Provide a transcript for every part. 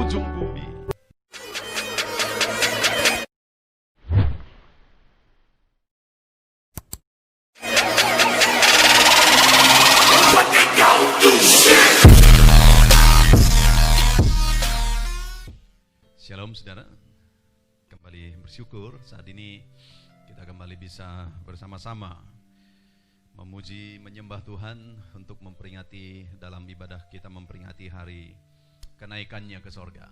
ujung bumi. Shalom saudara, kembali bersyukur saat ini kita kembali bisa bersama-sama memuji, menyembah Tuhan untuk memperingati dalam ibadah kita memperingati hari kenaikannya ke sorga.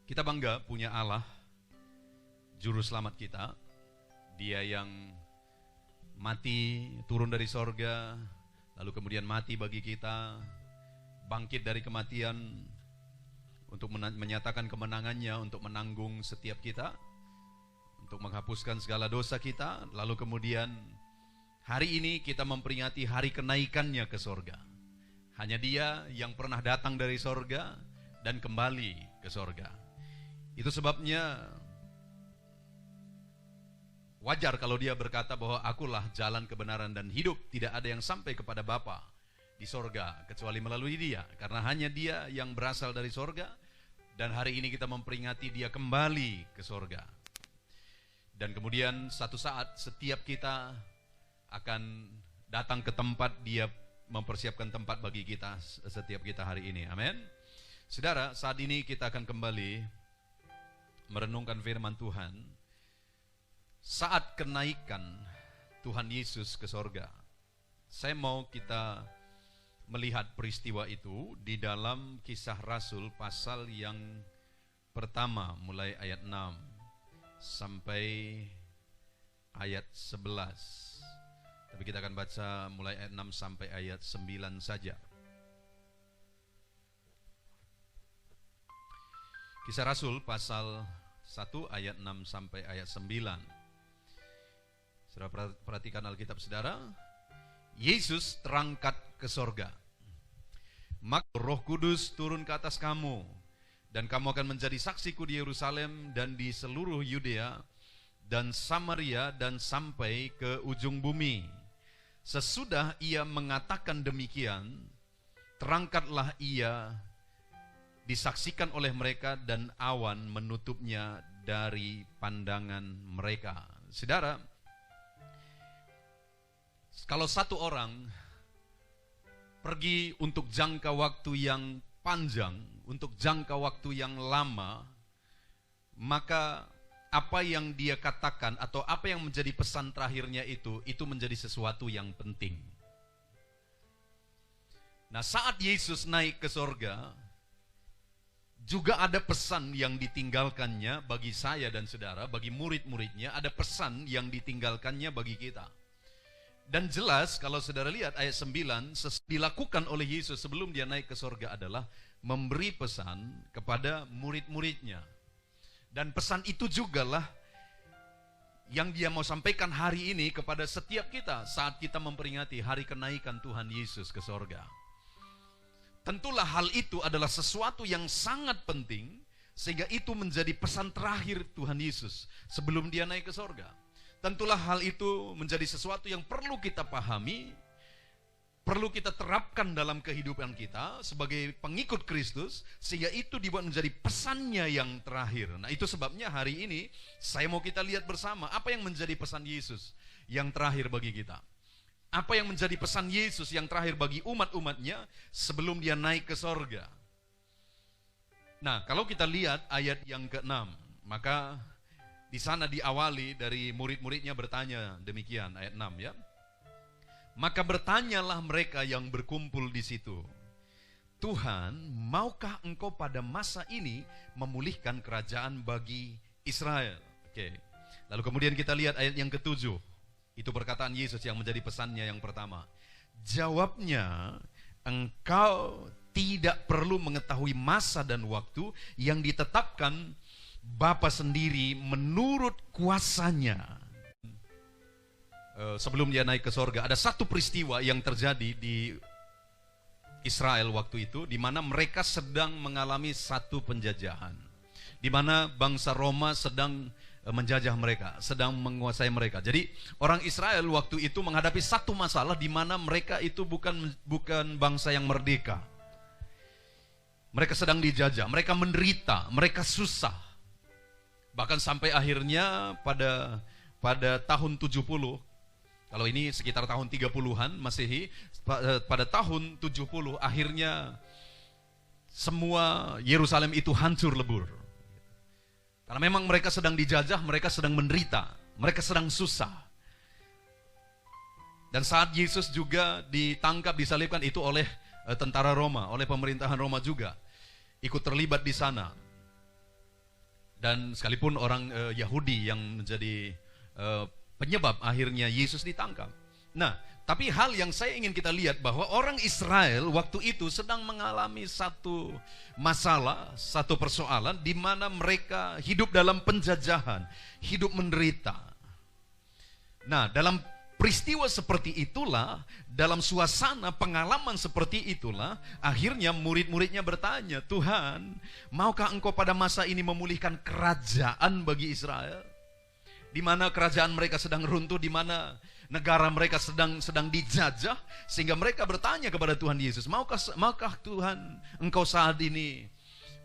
Kita bangga punya Allah, Juru Selamat kita, Dia yang mati turun dari sorga, lalu kemudian mati bagi kita, bangkit dari kematian, untuk menyatakan kemenangannya, untuk menanggung setiap kita, untuk menghapuskan segala dosa kita. Lalu kemudian hari ini kita memperingati hari kenaikannya ke sorga. Hanya Dia yang pernah datang dari sorga dan kembali ke sorga. Itu sebabnya wajar kalau Dia berkata bahwa akulah jalan kebenaran dan hidup, tidak ada yang sampai kepada Bapa di sorga kecuali melalui Dia, karena hanya Dia yang berasal dari sorga. Dan hari ini kita memperingati Dia kembali ke sorga. Dan kemudian satu saat setiap kita akan datang ke tempat Dia mempersiapkan tempat bagi kita, setiap kita hari ini. Amin. Saudara, saat ini kita akan kembali merenungkan firman Tuhan saat kenaikan Tuhan Yesus ke sorga. Saya mau kita melihat peristiwa itu di dalam Kisah Rasul pasal yang pertama mulai ayat 6 sampai ayat 11. Tapi kita akan baca mulai ayat 6 sampai ayat 9 saja. Kisah Rasul pasal 1 ayat 6 sampai ayat 9. Saudara perhatikan Alkitab saudara. Yesus terangkat ke sorga. Maka Roh Kudus turun ke atas kamu, dan kamu akan menjadi saksiku di Yerusalem dan di seluruh Yudea dan Samaria dan sampai ke ujung bumi. Sesudah Ia mengatakan demikian, terangkatlah Ia, disaksikan oleh mereka, dan awan menutupnya dari pandangan mereka. Saudara, kalau satu orang pergi untuk jangka waktu yang panjang, untuk jangka waktu yang lama, maka apa yang dia katakan atau apa yang menjadi pesan terakhirnya itu menjadi sesuatu yang penting. Nah, saat Yesus naik ke sorga, juga ada pesan yang ditinggalkannya bagi saya dan saudara, bagi murid-muridnya, ada pesan yang ditinggalkannya bagi kita. Dan jelas kalau saudara lihat ayat 9, dilakukan oleh Yesus sebelum Dia naik ke sorga adalah memberi pesan kepada murid-muridnya. Dan pesan itu jugalah yang Dia mau sampaikan hari ini kepada setiap kita saat kita memperingati hari kenaikan Tuhan Yesus ke sorga. Tentulah hal itu adalah sesuatu yang sangat penting, sehingga itu menjadi pesan terakhir Tuhan Yesus sebelum Dia naik ke sorga. Tentulah hal itu menjadi sesuatu yang perlu kita pahami, perlu kita terapkan dalam kehidupan kita sebagai pengikut Kristus, sehingga itu dibuat menjadi pesannya yang terakhir. Nah, itu sebabnya hari ini saya mau kita lihat bersama apa yang menjadi pesan Yesus yang terakhir bagi kita. Apa yang menjadi pesan Yesus yang terakhir bagi umat-umatnya sebelum Dia naik ke sorga. Nah, kalau kita lihat ayat yang ke-6, maka di sana diawali dari murid-muridnya bertanya demikian, ayat 6 ya. Maka bertanyalah mereka yang berkumpul di situ, Tuhan, maukah Engkau pada masa ini memulihkan kerajaan bagi Israel? Oke. Lalu kemudian kita lihat ayat yang ke-7. Itu perkataan Yesus yang menjadi pesannya yang pertama. Jawabnya, engkau tidak perlu mengetahui masa dan waktu yang ditetapkan Bapa sendiri menurut kuasanya. Sebelum Dia naik ke sorga, ada satu peristiwa yang terjadi di Israel waktu itu, di mana mereka sedang mengalami satu penjajahan, di mana bangsa Roma sedang menjajah mereka, sedang menguasai mereka. Jadi orang Israel waktu itu menghadapi satu masalah, di mana mereka itu bukan bangsa yang merdeka. Mereka sedang dijajah, mereka menderita, mereka susah. Bahkan sampai akhirnya pada tahun 70, kalau ini sekitar tahun 30-an Masehi, pada tahun 70 akhirnya semua Yerusalem itu hancur lebur. Karena memang mereka sedang dijajah, mereka sedang menderita, mereka sedang susah. Dan saat Yesus juga ditangkap, disalibkan itu oleh tentara Roma, oleh pemerintahan Roma juga ikut terlibat di sana. Dan sekalipun orang Yahudi yang menjadi penyebab akhirnya Yesus ditangkap. Nah, tapi hal yang saya ingin kita lihat bahwa orang Israel waktu itu sedang mengalami satu masalah, satu persoalan di mana mereka hidup dalam penjajahan, hidup menderita. Nah, dalam peristiwa seperti itulah, dalam suasana pengalaman seperti itulah, akhirnya murid-muridnya bertanya, Tuhan, maukah Engkau pada masa ini memulihkan kerajaan bagi Israel? Di mana kerajaan mereka sedang runtuh, di mana negara mereka sedang dijajah, sehingga mereka bertanya kepada Tuhan Yesus, maukah Tuhan Engkau saat ini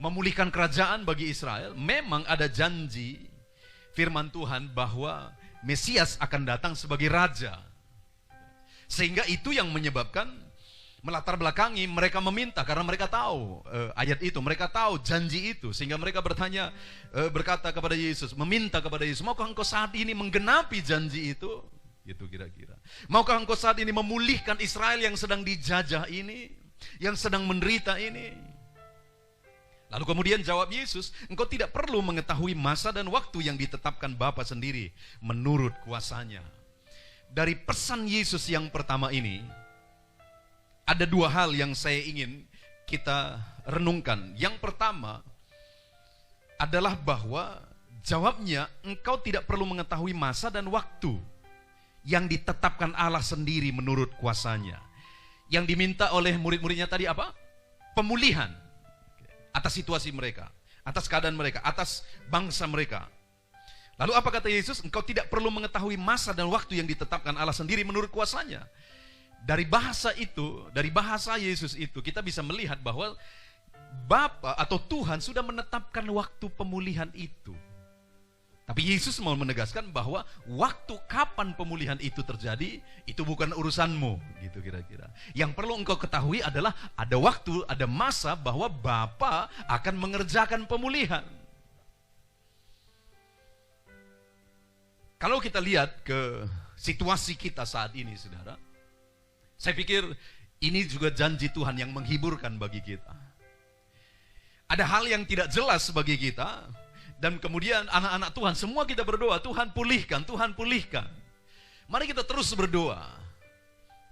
memulihkan kerajaan bagi Israel? Memang ada janji firman Tuhan bahwa Mesias akan datang sebagai raja. Sehingga itu yang menyebabkan melatar belakangi mereka meminta, karena mereka tahu ayat itu, mereka tahu janji itu, sehingga mereka berkata kepada Yesus, meminta kepada Yesus, maukah Engkau saat ini menggenapi janji itu? Itu kira-kira. Maukah Engkau saat ini memulihkan Israel yang sedang dijajah ini, yang sedang menderita ini? Lalu kemudian jawab Yesus, Engkau tidak perlu mengetahui masa dan waktu yang ditetapkan Bapa sendiri menurut kuasanya. Dari pesan Yesus yang pertama ini, ada dua hal yang saya ingin kita renungkan. Yang pertama adalah bahwa jawabnya, engkau tidak perlu mengetahui masa dan waktu yang ditetapkan Allah sendiri menurut kuasanya. Yang diminta oleh murid-muridnya tadi apa? Pemulihan atas situasi mereka, atas keadaan mereka, atas bangsa mereka. Lalu apa kata Yesus? Engkau tidak perlu mengetahui masa dan waktu yang ditetapkan Allah sendiri menurut kuasanya. Dari bahasa itu, dari bahasa Yesus itu, kita bisa melihat bahwa Bapa atau Tuhan sudah menetapkan waktu pemulihan itu. Tapi Yesus mau menegaskan bahwa waktu kapan pemulihan itu terjadi, itu bukan urusanmu, gitu kira-kira. Yang perlu engkau ketahui adalah ada waktu, ada masa bahwa Bapa akan mengerjakan pemulihan. Kalau kita lihat ke situasi kita saat ini, saudara, saya pikir ini juga janji Tuhan yang menghiburkan bagi kita. Ada hal yang tidak jelas bagi kita, dan kemudian anak-anak Tuhan, semua kita berdoa, Tuhan pulihkan, Tuhan pulihkan. Mari kita terus berdoa,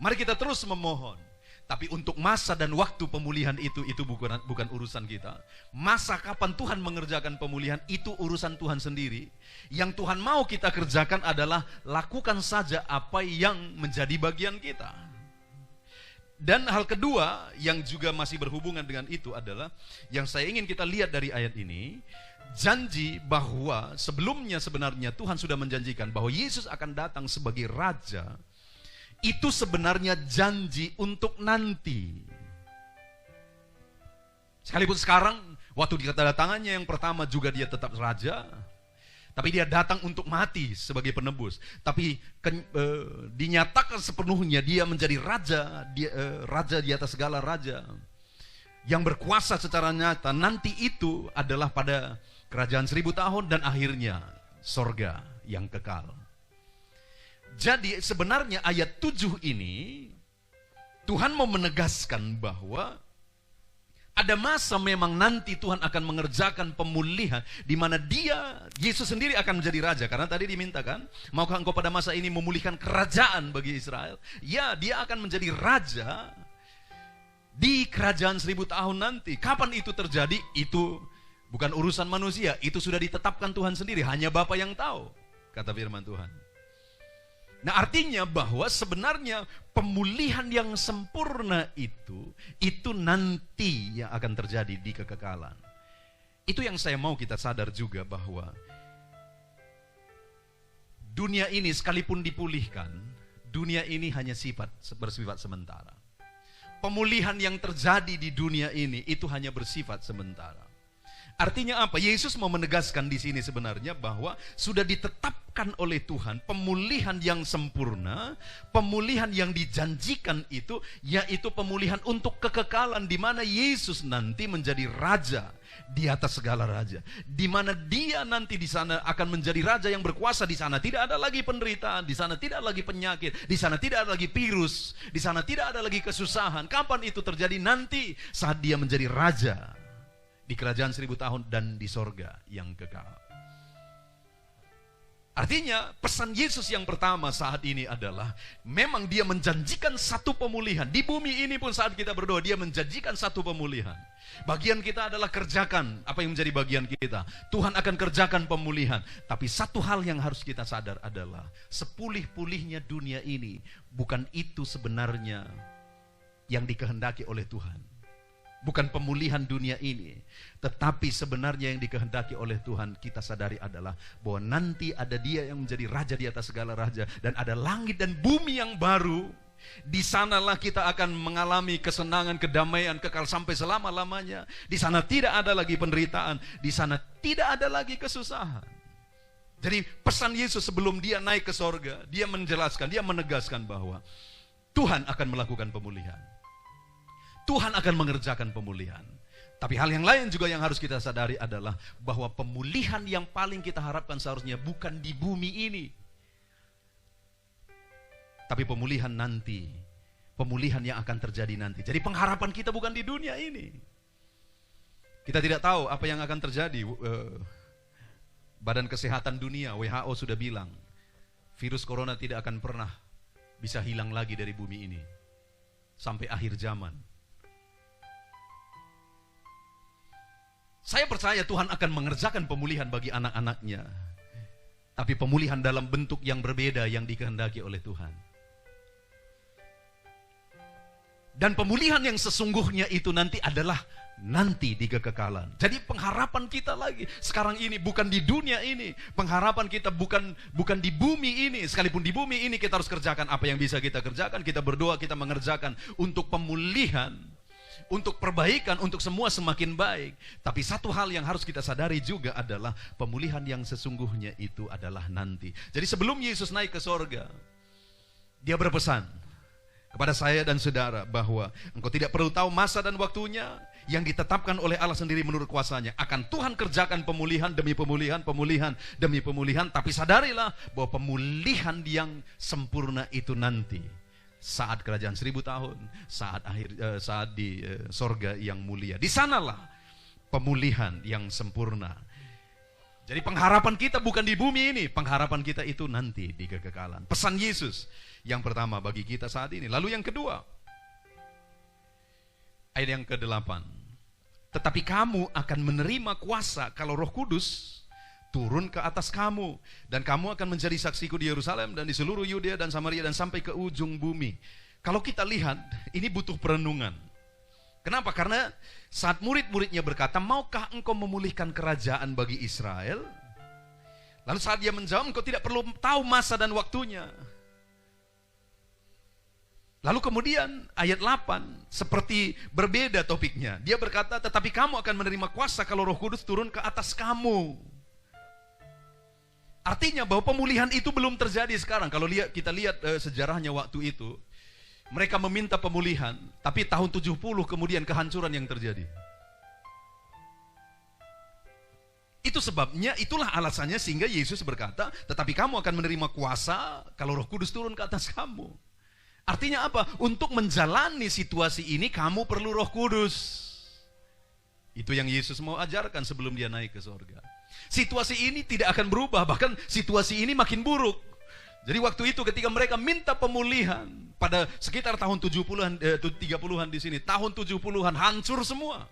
mari kita terus memohon. Tapi untuk masa dan waktu pemulihan itu bukan urusan kita. Masa kapan Tuhan mengerjakan pemulihan itu urusan Tuhan sendiri. Yang Tuhan mau kita kerjakan adalah lakukan saja apa yang menjadi bagian kita. Dan hal kedua yang juga masih berhubungan dengan itu adalah yang saya ingin kita lihat dari ayat ini, janji bahwa sebelumnya sebenarnya Tuhan sudah menjanjikan bahwa Yesus akan datang sebagai raja. Itu sebenarnya janji untuk nanti. Sekalipun sekarang waktu diketandatangannya yang pertama juga dia tetap raja, tapi dia datang untuk mati sebagai penebus. Tapi dinyatakan sepenuhnya dia menjadi raja, raja di atas segala raja, yang berkuasa secara nyata. Nanti itu adalah pada kerajaan 1000 tahun dan akhirnya sorga yang kekal. Jadi sebenarnya ayat 7 ini Tuhan mau menegaskan bahwa ada masa memang nanti Tuhan akan mengerjakan pemulihan di mana Yesus sendiri akan menjadi raja. Karena tadi dimintakan, maukah engkau pada masa ini memulihkan kerajaan bagi Israel? Ya, dia akan menjadi raja di kerajaan 1000 tahun nanti. Kapan itu terjadi? Itu bukan urusan manusia, itu sudah ditetapkan Tuhan sendiri. Hanya Bapa yang tahu, kata firman Tuhan. Nah, artinya bahwa sebenarnya pemulihan yang sempurna itu nanti yang akan terjadi di kekekalan. Itu yang saya mau kita sadar juga bahwa dunia ini sekalipun dipulihkan, dunia ini hanya bersifat sementara. pemulihan yang terjadi di dunia ini itu hanya bersifat sementara. Artinya apa? Yesus mau menegaskan di sini sebenarnya bahwa sudah ditetapkan oleh Tuhan pemulihan yang sempurna, pemulihan yang dijanjikan itu, yaitu pemulihan untuk kekekalan, di mana Yesus nanti menjadi raja di atas segala raja, di mana Dia nanti di sana akan menjadi raja yang berkuasa. Di sana tidak ada lagi penderitaan, di sana tidak ada lagi penyakit, di sana tidak ada lagi virus, di sana tidak ada lagi kesusahan. Kapan itu terjadi? Nanti saat Dia menjadi raja di kerajaan 1000 tahun dan di sorga yang kekal. Artinya pesan Yesus yang pertama saat ini adalah memang Dia menjanjikan satu pemulihan. Di bumi ini pun saat kita berdoa, Dia menjanjikan satu pemulihan. Bagian kita adalah kerjakan apa yang menjadi bagian kita. Tuhan akan kerjakan pemulihan. Tapi satu hal yang harus kita sadar adalah sepulih-pulihnya dunia ini bukan itu sebenarnya yang dikehendaki oleh Tuhan. Bukan pemulihan dunia ini, tetapi sebenarnya yang dikehendaki oleh Tuhan kita sadari adalah bahwa nanti ada Dia yang menjadi raja di atas segala raja, dan ada langit dan bumi yang baru. Di sanalah kita akan mengalami kesenangan, kedamaian kekal sampai selama-lamanya. Di sana tidak ada lagi penderitaan, di sana tidak ada lagi kesusahan. Jadi pesan Yesus sebelum Dia naik ke sorga, Dia menjelaskan, Dia menegaskan bahwa Tuhan akan melakukan pemulihan. Tuhan akan mengerjakan pemulihan. Tapi hal yang lain juga yang harus kita sadari adalah bahwa pemulihan yang paling kita harapkan seharusnya bukan di bumi ini, tapi pemulihan nanti, pemulihan yang akan terjadi nanti. Jadi pengharapan kita bukan di dunia ini. Kita tidak tahu apa yang akan terjadi. Badan Kesehatan Dunia, WHO sudah bilang, virus corona tidak akan pernah bisa hilang lagi dari bumi ini sampai akhir zaman. Saya percaya Tuhan akan mengerjakan pemulihan bagi anak-anaknya. Tapi pemulihan dalam bentuk yang berbeda yang dikehendaki oleh Tuhan. Dan pemulihan yang sesungguhnya itu nanti adalah nanti di kekekalan. Jadi pengharapan kita lagi sekarang ini bukan di dunia ini. Pengharapan kita bukan di bumi ini. Sekalipun di bumi ini kita harus kerjakan apa yang bisa kita kerjakan. Kita berdoa, kita mengerjakan untuk pemulihan, untuk perbaikan, untuk semua semakin baik. Tapi satu hal yang harus kita sadari juga adalah pemulihan yang sesungguhnya itu adalah nanti. Jadi sebelum Yesus naik ke sorga, Dia berpesan kepada saya dan saudara bahwa engkau tidak perlu tahu masa dan waktunya yang ditetapkan oleh Allah sendiri menurut kuasanya. Akan Tuhan kerjakan pemulihan demi pemulihan, pemulihan demi pemulihan. Tapi sadarilah bahwa pemulihan yang sempurna itu nanti saat kerajaan 1000 tahun, saat di sorga yang mulia. Di sanalah pemulihan yang sempurna. Jadi pengharapan kita bukan di bumi ini, pengharapan kita itu nanti di kekekalan. Pesan Yesus yang pertama bagi kita saat ini. Lalu yang kedua, ayat yang ke-8. Tetapi kamu akan menerima kuasa kalau Roh Kudus turun ke atas kamu, dan kamu akan menjadi saksiku di Yerusalem dan di seluruh Yudea dan Samaria dan sampai ke ujung bumi. Kalau kita lihat, ini butuh perenungan. Kenapa? Karena saat murid-muridnya berkata, maukah engkau memulihkan kerajaan bagi Israel? Lalu saat Dia menjawab, engkau tidak perlu tahu masa dan waktunya. Lalu kemudian ayat 8 seperti berbeda topiknya. Dia berkata, tetapi kamu akan menerima kuasa kalau Roh Kudus turun ke atas kamu. Artinya bahwa pemulihan itu belum terjadi sekarang. Kalau kita lihat sejarahnya waktu itu, mereka meminta pemulihan, tapi tahun 70 kemudian kehancuran yang terjadi. Itu sebabnya, itulah alasannya sehingga Yesus berkata, tetapi kamu akan menerima kuasa kalau Roh Kudus turun ke atas kamu. Artinya apa? Untuk menjalani situasi ini kamu perlu Roh Kudus. Itu yang Yesus mau ajarkan sebelum Dia naik ke surga. Situasi ini tidak akan berubah, bahkan situasi ini makin buruk. Jadi waktu itu ketika mereka minta pemulihan pada sekitar tahun 70-an, 30-an di sini, tahun 70-an hancur semua.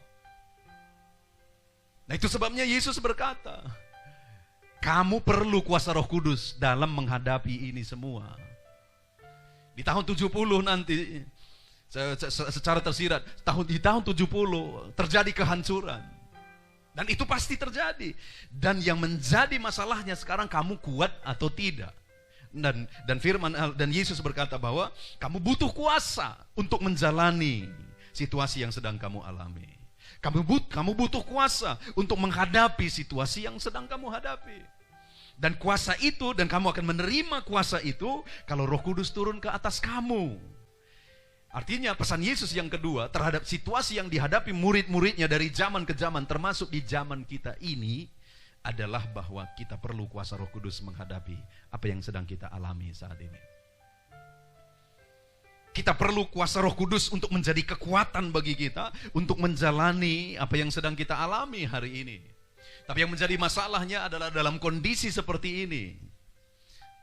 Nah itu sebabnya Yesus berkata, kamu perlu kuasa Roh Kudus dalam menghadapi ini semua. Di tahun 70 nanti, secara tersirat, di tahun 70 terjadi kehancuran. Dan itu pasti terjadi. Dan yang menjadi masalahnya sekarang, kamu kuat atau tidak. Dan Yesus berkata bahwa kamu butuh kuasa untuk menjalani situasi yang sedang kamu alami. Kamu butuh kuasa untuk menghadapi situasi yang sedang kamu hadapi. Dan kuasa itu, dan kamu akan menerima kuasa itu kalau Roh Kudus turun ke atas kamu. Artinya pesan Yesus yang kedua terhadap situasi yang dihadapi murid-muridnya dari zaman ke zaman, termasuk di zaman kita ini, adalah bahwa kita perlu kuasa Roh Kudus menghadapi apa yang sedang kita alami saat ini. Kita perlu kuasa Roh Kudus untuk menjadi kekuatan bagi kita untuk menjalani apa yang sedang kita alami hari ini. Tapi yang menjadi masalahnya adalah dalam kondisi seperti ini,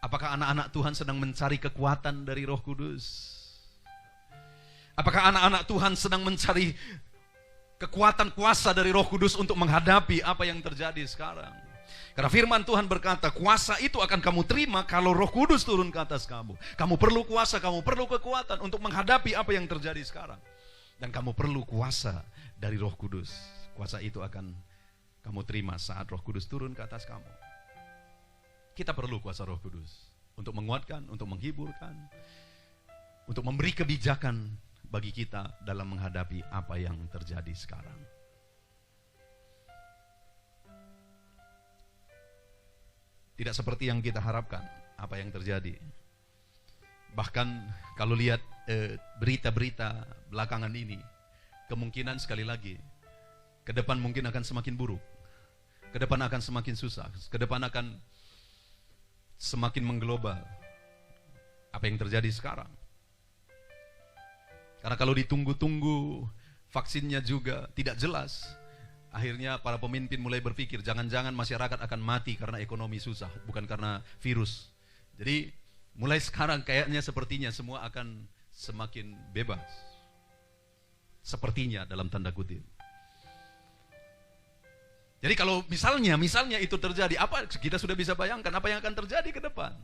apakah anak-anak Tuhan sedang mencari kekuatan dari Roh Kudus? Apakah anak-anak Tuhan sedang mencari kekuatan kuasa dari Roh Kudus untuk menghadapi apa yang terjadi sekarang? Karena firman Tuhan berkata, kuasa itu akan kamu terima kalau Roh Kudus turun ke atas kamu. Kamu perlu kuasa, kamu perlu kekuatan untuk menghadapi apa yang terjadi sekarang. Dan kamu perlu kuasa dari Roh Kudus. Kuasa itu akan kamu terima saat Roh Kudus turun ke atas kamu. Kita perlu kuasa Roh Kudus untuk menguatkan, untuk menghiburkan, untuk memberi kebijakan bagi kita dalam menghadapi apa yang terjadi sekarang. Tidak seperti yang kita harapkan apa yang terjadi. Bahkan kalau lihat berita-berita belakangan ini, kemungkinan sekali lagi ke depan mungkin akan semakin buruk. Ke depan akan semakin susah. Ke depan akan semakin mengglobal apa yang terjadi sekarang. Karena kalau ditunggu-tunggu, vaksinnya juga tidak jelas. Akhirnya para pemimpin mulai berpikir, jangan-jangan masyarakat akan mati karena ekonomi susah, bukan karena virus. Jadi mulai sekarang kayaknya sepertinya semua akan semakin bebas. Sepertinya dalam tanda kutip. Jadi kalau misalnya itu terjadi, apa kita sudah bisa bayangkan apa yang akan terjadi ke depan.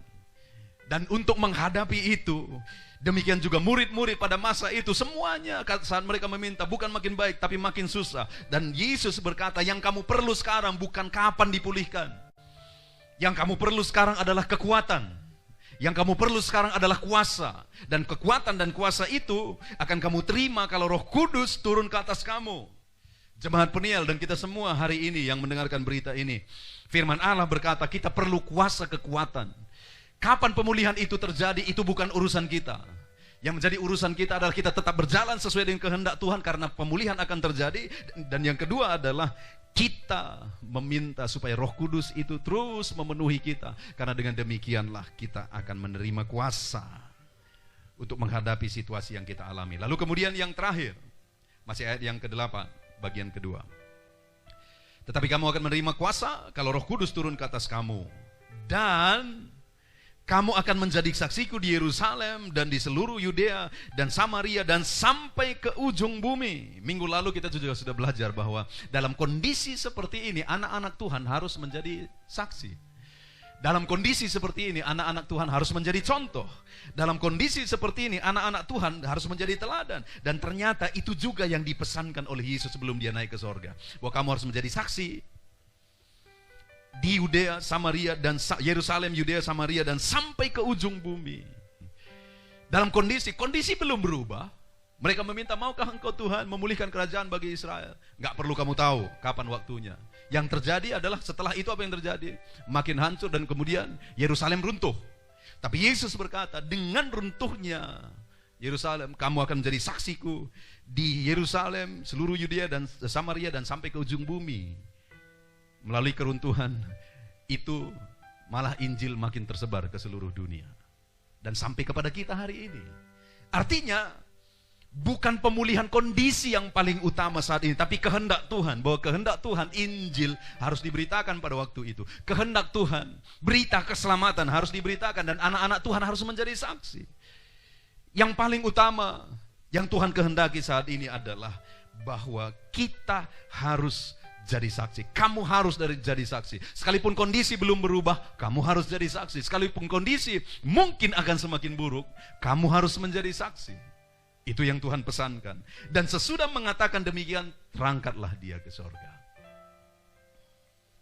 Dan untuk menghadapi itu, demikian juga murid-murid pada masa itu, semuanya saat mereka meminta bukan makin baik tapi makin susah. Dan Yesus berkata, yang kamu perlu sekarang bukan kapan dipulihkan. Yang kamu perlu sekarang adalah kekuatan. Yang kamu perlu sekarang adalah kuasa. Dan kekuatan dan kuasa itu akan kamu terima kalau Roh Kudus turun ke atas kamu. Jemaat Peniel dan kita semua hari ini yang mendengarkan berita ini, firman Allah berkata kita perlu kuasa kekuatan. Kapan pemulihan itu terjadi, itu bukan urusan kita. Yang menjadi urusan kita adalah kita tetap berjalan sesuai dengan kehendak Tuhan karena pemulihan akan terjadi. Dan yang kedua adalah kita meminta supaya Roh Kudus itu terus memenuhi kita. Karena dengan demikianlah kita akan menerima kuasa untuk menghadapi situasi yang kita alami. Lalu kemudian yang terakhir, masih ayat yang ke-8, bagian kedua. Tetapi kamu akan menerima kuasa kalau Roh Kudus turun ke atas kamu. Dan kamu akan menjadi saksiku di Yerusalem dan di seluruh Yudea dan Samaria dan sampai ke ujung bumi. Minggu lalu kita juga sudah belajar bahwa dalam kondisi seperti ini anak-anak Tuhan harus menjadi saksi. Dalam kondisi seperti ini anak-anak Tuhan harus menjadi contoh. Dalam kondisi seperti ini anak-anak Tuhan harus menjadi teladan. Dan ternyata itu juga yang dipesankan oleh Yesus sebelum dia naik ke sorga. Bahwa kamu harus menjadi saksi di Yudea, Samaria dan Yerusalem, Yudea, Samaria dan sampai ke ujung bumi. Dalam kondisi belum berubah. Mereka meminta, maukah engkau Tuhan memulihkan kerajaan bagi Israel? Gak perlu kamu tahu kapan waktunya. Yang terjadi adalah setelah itu apa yang terjadi? Makin hancur dan kemudian Yerusalem runtuh. Tapi Yesus berkata, dengan runtuhnya Yerusalem, kamu akan menjadi saksiku di Yerusalem, seluruh Yudea dan Samaria dan sampai ke ujung bumi. Melalui keruntuhan itu malah Injil makin tersebar ke seluruh dunia. Dan sampai kepada kita hari ini. Artinya bukan pemulihan kondisi yang paling utama saat ini, tapi kehendak Tuhan. Bahwa kehendak Tuhan Injil harus diberitakan pada waktu itu. Kehendak Tuhan berita keselamatan harus diberitakan. Dan anak-anak Tuhan harus menjadi saksi. Yang paling utama yang Tuhan kehendaki saat ini adalah bahwa kita harus jadi saksi. Kamu harus jadi saksi. Sekalipun kondisi belum berubah, kamu harus jadi saksi. Sekalipun kondisi mungkin akan semakin buruk, kamu harus menjadi saksi. Itu yang Tuhan pesankan. Dan sesudah mengatakan demikian, terangkatlah dia ke sorga.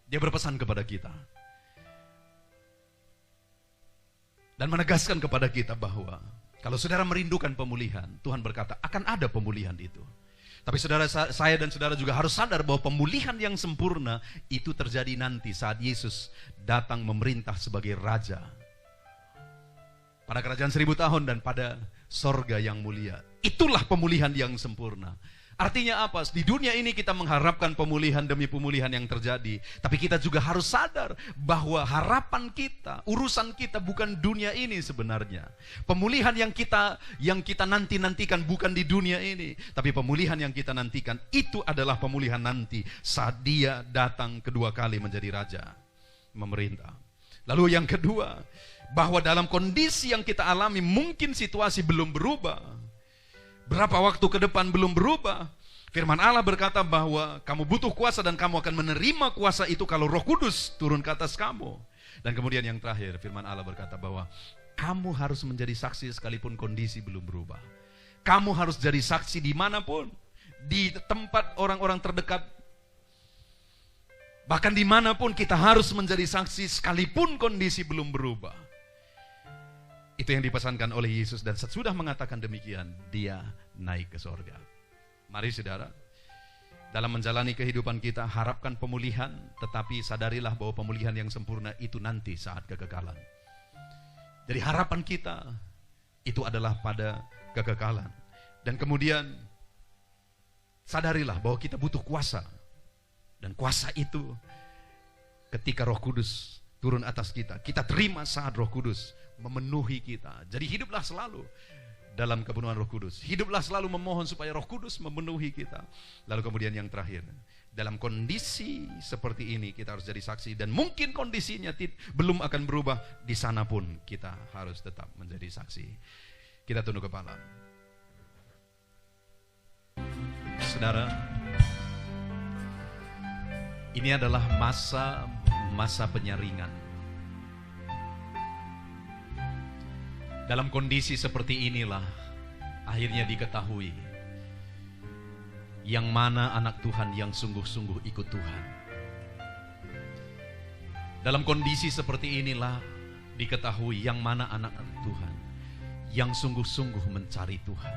Dia berpesan kepada kita. Dan menegaskan kepada kita bahwa kalau saudara merindukan pemulihan, Tuhan berkata akan ada pemulihan itu. Tapi saudara, saya dan saudara juga harus sadar bahwa pemulihan yang sempurna itu terjadi nanti saat Yesus datang memerintah sebagai Raja. Pada kerajaan 1000 tahun dan pada sorga yang mulia. Itulah pemulihan yang sempurna. Artinya apa? Di dunia ini kita mengharapkan pemulihan demi pemulihan yang terjadi. Tapi kita juga harus sadar bahwa harapan kita, urusan kita bukan dunia ini sebenarnya. Pemulihan yang kita nantikan bukan di dunia ini. Tapi pemulihan yang kita nantikan itu adalah pemulihan nanti saat Dia datang kedua kali menjadi Raja, memerintah. Lalu yang kedua, bahwa dalam kondisi yang kita alami mungkin situasi belum berubah. Berapa waktu ke depan belum berubah. Firman Allah berkata bahwa kamu butuh kuasa dan kamu akan menerima kuasa itu kalau Roh Kudus turun ke atas kamu. Dan kemudian yang terakhir, firman Allah berkata bahwa kamu harus menjadi saksi sekalipun kondisi belum berubah. Kamu harus jadi saksi dimanapun, di tempat orang-orang terdekat, bahkan dimanapun kita harus menjadi saksi sekalipun kondisi belum berubah. Itu yang dipesankan oleh Yesus, dan sesudah mengatakan demikian, Dia naik ke sorga. Mari saudara, dalam menjalani kehidupan kita, harapkan pemulihan, tetapi sadarilah bahwa pemulihan yang sempurna itu nanti saat kekekalan. Jadi harapan kita itu adalah pada kekekalan. Dan kemudian sadarilah bahwa kita butuh kuasa. Dan kuasa itu ketika Roh Kudus turun atas kita, kita terima saat Roh Kudus memenuhi kita. Jadi hiduplah selalu dalam kepenuhan Roh Kudus. Hiduplah selalu memohon supaya Roh Kudus memenuhi kita. Lalu kemudian yang terakhir, dalam kondisi seperti ini kita harus jadi saksi, dan mungkin kondisinya belum akan berubah, di sana pun kita harus tetap menjadi saksi. Kita tunduk kepala. Saudara, ini adalah masa penyaringan. Dalam kondisi seperti inilah akhirnya diketahui yang mana anak Tuhan yang sungguh-sungguh ikut Tuhan. Dalam kondisi seperti inilah diketahui yang mana anak-anak Tuhan yang sungguh-sungguh mencari Tuhan.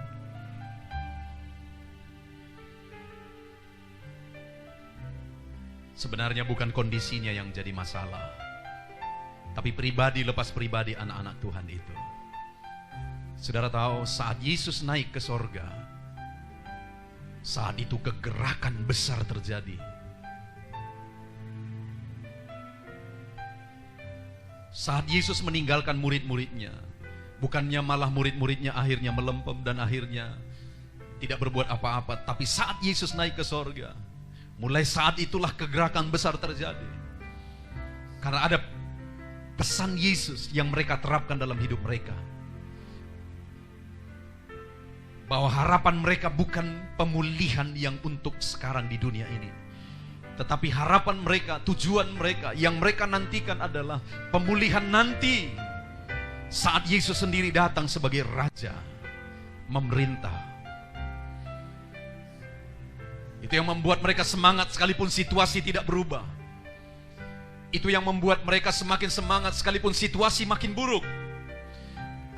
Sebenarnya bukan kondisinya yang jadi masalah, tapi pribadi lepas pribadi anak-anak Tuhan itu. Saudara tahu, saat Yesus naik ke sorga, saat itu kegerakan besar terjadi. Saat Yesus meninggalkan murid-muridnya, bukannya malah murid-muridnya akhirnya melempem dan akhirnya tidak berbuat apa-apa. Tapi saat Yesus naik ke sorga, mulai saat itulah kegerakan besar terjadi. Karena ada pesan Yesus yang mereka terapkan dalam hidup mereka. Bahwa harapan mereka bukan pemulihan yang untuk sekarang di dunia ini, tetapi harapan mereka, tujuan mereka, yang mereka nantikan adalah pemulihan nanti saat Yesus sendiri datang sebagai Raja, memerintah. Itu yang membuat mereka semangat sekalipun situasi tidak berubah. Itu yang membuat mereka semakin semangat sekalipun situasi makin buruk.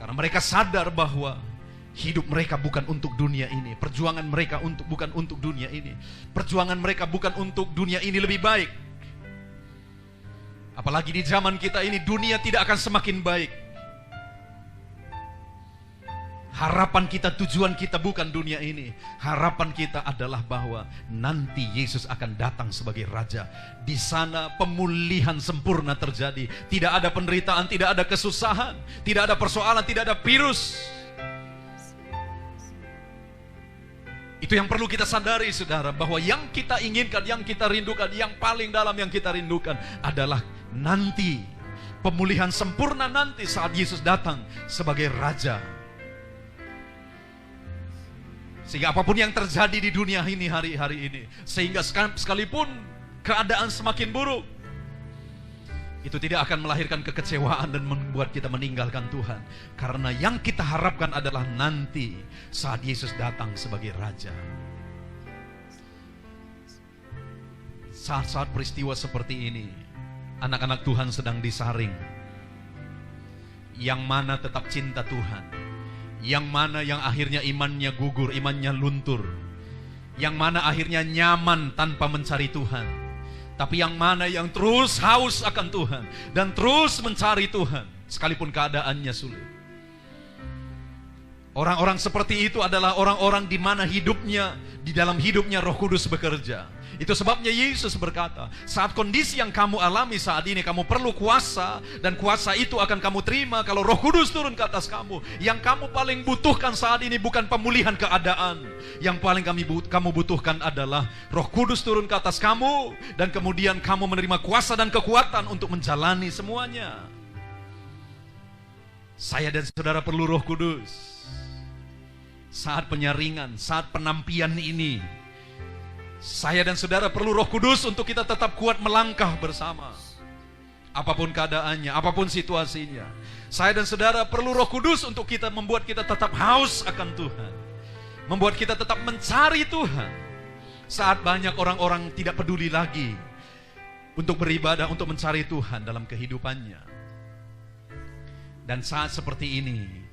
Karena mereka sadar bahwa hidup mereka bukan untuk dunia ini. Perjuangan mereka bukan untuk dunia ini. Perjuangan mereka bukan untuk dunia ini lebih baik. Apalagi di zaman kita ini, dunia tidak akan semakin baik. Harapan kita, tujuan kita bukan dunia ini. Harapan kita adalah bahwa nanti Yesus akan datang sebagai Raja. Di sana pemulihan sempurna terjadi. Tidak ada penderitaan, tidak ada kesusahan, tidak ada persoalan, tidak ada virus. Itu yang perlu kita sadari, saudara, bahwa yang kita inginkan, yang kita rindukan, yang paling dalam yang kita rindukan adalah nanti pemulihan sempurna nanti saat Yesus datang sebagai Raja. Sehingga apapun yang terjadi di dunia ini hari-hari ini, sehingga sekalipun keadaan semakin buruk, itu tidak akan melahirkan kekecewaan dan membuat kita meninggalkan Tuhan. Karena yang kita harapkan adalah nanti saat Yesus datang sebagai Raja. Saat-saat peristiwa seperti ini, anak-anak Tuhan sedang disaring. Yang mana tetap cinta Tuhan, yang mana yang akhirnya imannya gugur, imannya luntur, yang mana akhirnya nyaman tanpa mencari Tuhan, tapi yang mana yang terus haus akan Tuhan dan terus mencari Tuhan sekalipun keadaannya sulit. Orang-orang seperti itu adalah orang-orang di mana hidupnya, di dalam hidupnya Roh Kudus bekerja. Itu sebabnya Yesus berkata, saat kondisi yang kamu alami saat ini, kamu perlu kuasa, dan kuasa itu akan kamu terima kalau Roh Kudus turun ke atas kamu. Yang kamu paling butuhkan saat ini bukan pemulihan keadaan. Yang paling kamu butuhkan adalah Roh Kudus turun ke atas kamu, dan kemudian kamu menerima kuasa dan kekuatan untuk menjalani semuanya. Saya dan saudara perlu Roh Kudus. Saat penyaringan, saat penampian ini, saya dan saudara perlu Roh Kudus untuk kita tetap kuat melangkah bersama. Apapun keadaannya, apapun situasinya. Saya dan saudara perlu Roh Kudus untuk kita membuat kita tetap haus akan Tuhan. Membuat kita tetap mencari Tuhan. Saat banyak orang-orang tidak peduli lagi untuk beribadah, untuk mencari Tuhan dalam kehidupannya. Dan saat seperti ini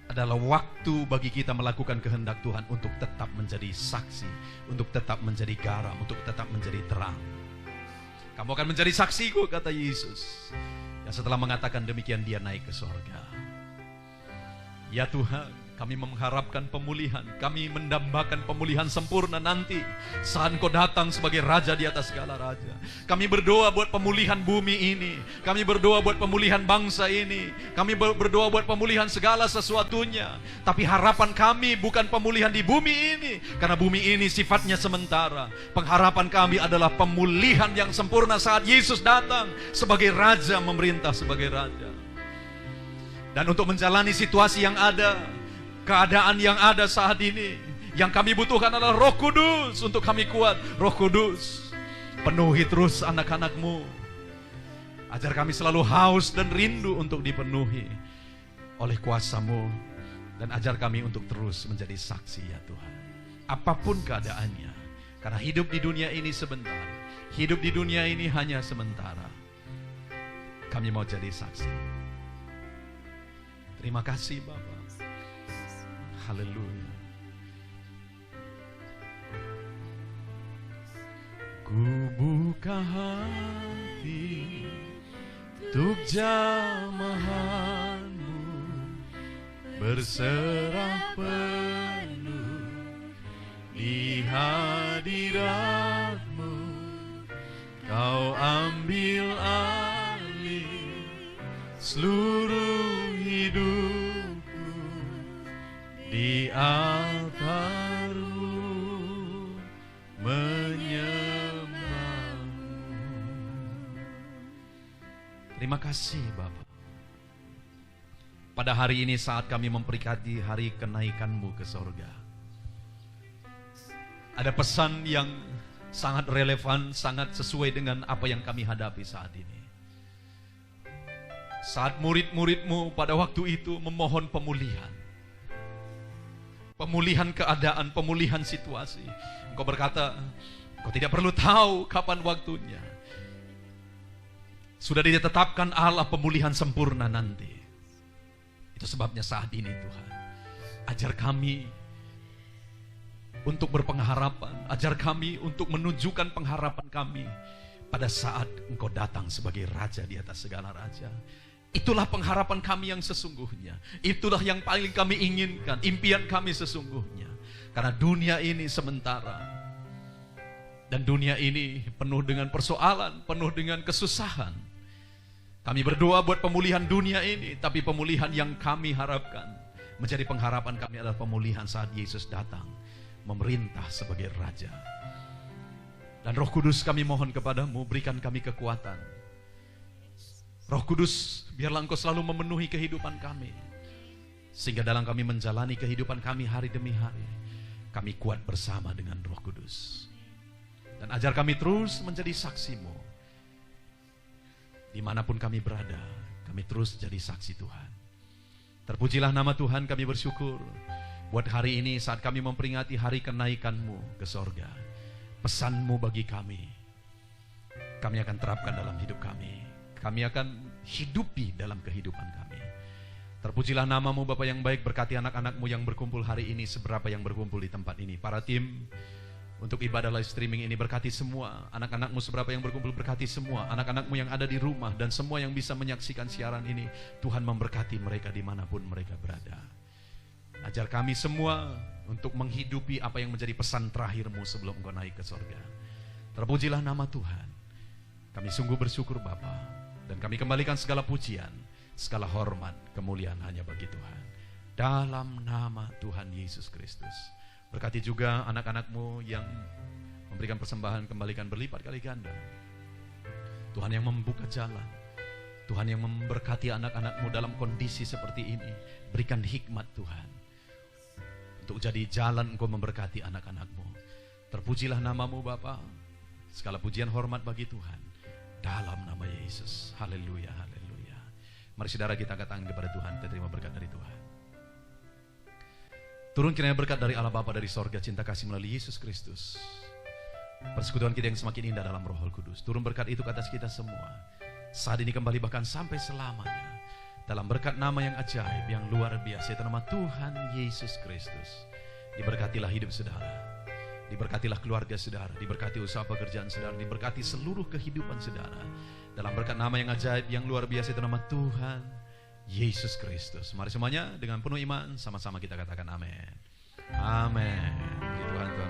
adalah waktu bagi kita melakukan kehendak Tuhan untuk tetap menjadi saksi, untuk tetap menjadi garam, untuk tetap menjadi terang. Kamu akan menjadi saksiku, kata Yesus. Dan setelah mengatakan demikian, dia naik ke sorga. Ya Tuhan, kami mengharapkan pemulihan. Kami mendambakan pemulihan sempurna nanti saat Engkau datang sebagai Raja di atas segala raja. Kami berdoa buat pemulihan bumi ini. Kami berdoa buat pemulihan bangsa ini. Kami berdoa buat pemulihan segala sesuatunya. Tapi harapan kami bukan pemulihan di bumi ini, karena bumi ini sifatnya sementara. Pengharapan kami adalah pemulihan yang sempurna saat Yesus datang sebagai Raja, memerintah sebagai Raja. Dan untuk menjalani situasi yang ada, keadaan yang ada saat ini, yang kami butuhkan adalah Roh Kudus untuk kami kuat. Roh Kudus, penuhi terus anak-anak-Mu. Ajar kami selalu haus dan rindu untuk dipenuhi oleh kuasa-Mu. Dan ajar kami untuk terus menjadi saksi, ya Tuhan. Apapun keadaannya. Karena hidup di dunia ini sebentar. Hidup di dunia ini hanya sementara. Kami mau jadi saksi. Terima kasih Bapa. Haleluya. Ku buka hati untuk jamahan-Mu, berserah penuh di hadirat-Mu. Kau ambil alih seluruh hidupku di altar-Mu, menyembah-Mu. Terima kasih Bapa. Pada hari ini saat kami memperingati hari kenaikan-Mu ke sorga, ada pesan yang sangat relevan, sangat sesuai dengan apa yang kami hadapi saat ini. Saat murid-murid-Mu pada waktu itu memohon pemulihan. Pemulihan keadaan, pemulihan situasi. Engkau berkata, Engkau tidak perlu tahu kapan waktunya. Sudah ditetapkan Allah pemulihan sempurna nanti. Itu sebabnya saat ini Tuhan, ajar kami untuk berpengharapan. Ajar kami untuk menunjukkan pengharapan kami pada saat Engkau datang sebagai Raja di atas segala raja. Itulah pengharapan kami yang sesungguhnya. Itulah yang paling kami inginkan, impian kami sesungguhnya. Karena dunia ini sementara. Dan dunia ini penuh dengan persoalan, penuh dengan kesusahan. Kami berdoa buat pemulihan dunia ini, tapi pemulihan yang kami harapkan, menjadi pengharapan kami adalah pemulihan saat Yesus datang memerintah sebagai Raja. Dan Roh Kudus kami mohon kepadamu, berikan kami kekuatan. Roh Kudus, biarlah Engkau selalu memenuhi kehidupan kami, sehingga dalam kami menjalani kehidupan kami hari demi hari, kami kuat bersama dengan Roh Kudus. Dan ajar kami terus menjadi saksi-Mu. Dimanapun kami berada, kami terus jadi saksi Tuhan. Terpujilah nama Tuhan, kami bersyukur buat hari ini saat kami memperingati hari kenaikan-Mu ke sorga. Pesan-Mu bagi kami akan terapkan dalam hidup kami. Kami akan hidupi dalam kehidupan kami. Terpujilah namamu Bapa yang baik, berkati anak-anakmu yang berkumpul hari ini, seberapa yang berkumpul di tempat ini. Para tim untuk ibadah live streaming ini, berkati semua anak-anakmu seberapa yang berkumpul, berkati semua anak-anakmu yang ada di rumah dan semua yang bisa menyaksikan siaran ini. Tuhan memberkati mereka dimanapun mereka berada. Ajar kami semua untuk menghidupi apa yang menjadi pesan terakhirmu sebelum Engkau naik ke surga. Terpujilah nama Tuhan. Kami sungguh bersyukur Bapa, dan kami kembalikan segala pujian, segala hormat, kemuliaan hanya bagi Tuhan. Dalam nama Tuhan Yesus Kristus. Berkati juga anak-anakmu yang memberikan persembahan, kembalikan berlipat kali ganda. Tuhan yang membuka jalan, Tuhan yang memberkati anak-anakmu dalam kondisi seperti ini. Berikan hikmat Tuhan, untuk jadi jalan Engkau memberkati anak-anakmu. Terpujilah namamu Bapa. Segala pujian hormat bagi Tuhan. Dalam nama Yesus. Haleluya, haleluya. Mari saudara kita angkat tangan kepada Tuhan. Kita terima berkat dari Tuhan. Turun kiranya berkat dari Allah Bapa dari sorga, cinta kasih melalui Yesus Kristus, persekutuan kita yang semakin indah dalam Roh Kudus. Turun berkat itu ke atas kita semua, saat ini kembali bahkan sampai selamanya. Dalam berkat nama yang ajaib, yang luar biasa, yaitu nama Tuhan Yesus Kristus. Diberkatilah hidup saudara, diberkatilah keluarga saudara, diberkati usaha pekerjaan saudara, diberkati seluruh kehidupan saudara. Dalam berkat nama yang ajaib, yang luar biasa, itu nama Tuhan Yesus Kristus. Mari semuanya dengan penuh iman sama-sama kita katakan amin. Amin. Puji Tuhan.